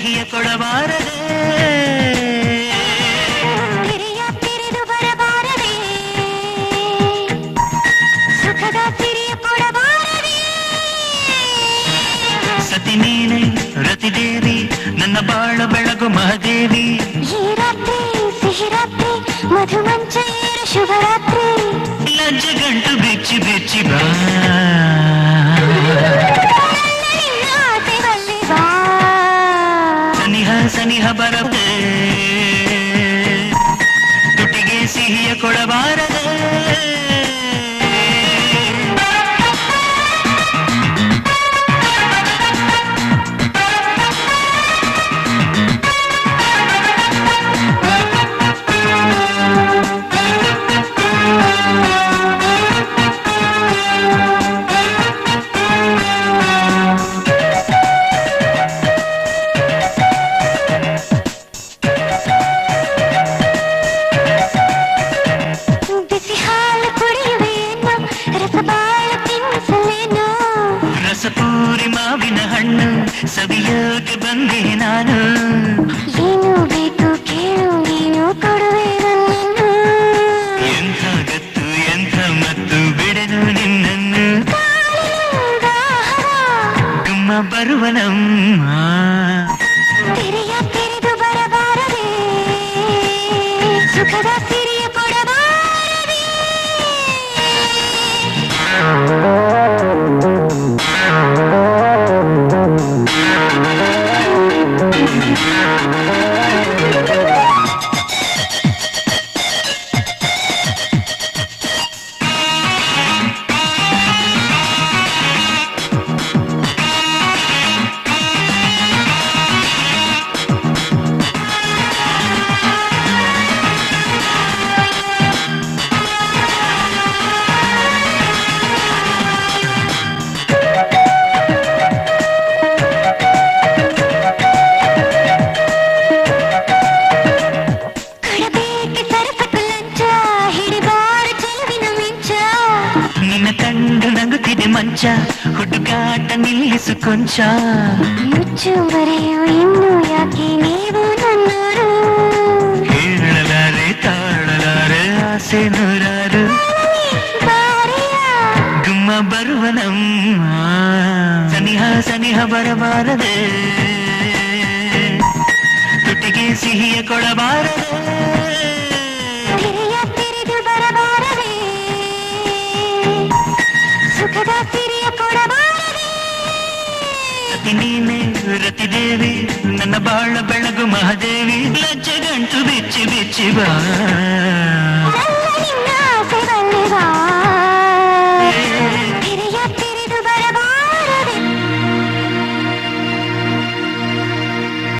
ಸಿಹಿಯ ಕೊಡಬಾರದೆ ಹಿರಿಯ ತಿರಿದು ಬರಬಾರದೆ ಸುಖದ ಸಿರಿಯ ಕೊಡಬಾರದೆ ಸತಿ ನೀನೆ ರತಿದೇವಿ ನನ್ನ ಬಾಳ ಬೆಳಗು ಮಹಾದೇವಿ ಈ ರಾತ್ರಿ ಸಿಹಿ ರಾತ್ರಿ ಮಧುಮಂಚ ಏರು ಶುಭರಾತ್ರಿ ಲಜ್ಜೆ ಗಂಟು ಬಿಚ್ಚಿ ಬಿಚ್ಚಿ ಬಾ ಸನಿಹ ಸನಿಹ ಬರದೆ ತುಟಿಗೆ ಸಿಹಿಯ ಕೊಡಬಾರದೆ ರಸಪೂರಿ ಮಾವಿನ ಹಣ್ಣು ಸವಿಯೋಕೆ ಬಂದೆ ನಾನು ಏನು ಬೇಕು ಕೇಳು ನೀನು ಕೊಡುವೆ ನನ್ನನ್ನು ಎಂಥ ಗತ್ತು ಎಂಥ ಮತ್ತು ಬಿಡೆನು ನಿನ್ನನ್ನು ಗುಮ್ಮ ಬರುವನಮ್ಮ ತೆರೆಯ ತೆರೆದು ಬರಬಾರದೆ ಸುಖದ ಸಿರಿಯ ಕೊಡಬಾರದೆ ಮಂಚ ಹುಡುಗಾಟ ನಿಲ್ಲಿಸು ಕೊಂಚ ಮುಚ್ಚು ಮರೆಯು ಇನ್ನು ಯಾಕೆ ನೀವು ನನ್ನೋರು ಹೇಳಲಾರೆ ತಾಳಲಾರೆ ಆಸೆ ನೂರಾರು ಗುಮ್ಮ ಬರುವನಮ್ಮ ಸನಿಹ ಸನಿಹ ಬರಬಾರದೆ ತುಟಿಗೆ ಸಿಹಿಯ ಕೊಡಬಾರದೆ ತಿರಿದು ಬರಬಾರದೆ ಸುಖದ ಸಿರಿಯ ಕೊಡಬಾರದೆ ಸತಿ ನೀನೆ ರತಿದೇವಿ ನನ್ನ ಬಾಳ ಬೆಳಗು ಮಹಾದೇವಿ ಲಜ್ಜೆ ಗಂಟು ಬಿಚ್ಚಿ ಬಿಚ್ಚಿ ಬಾ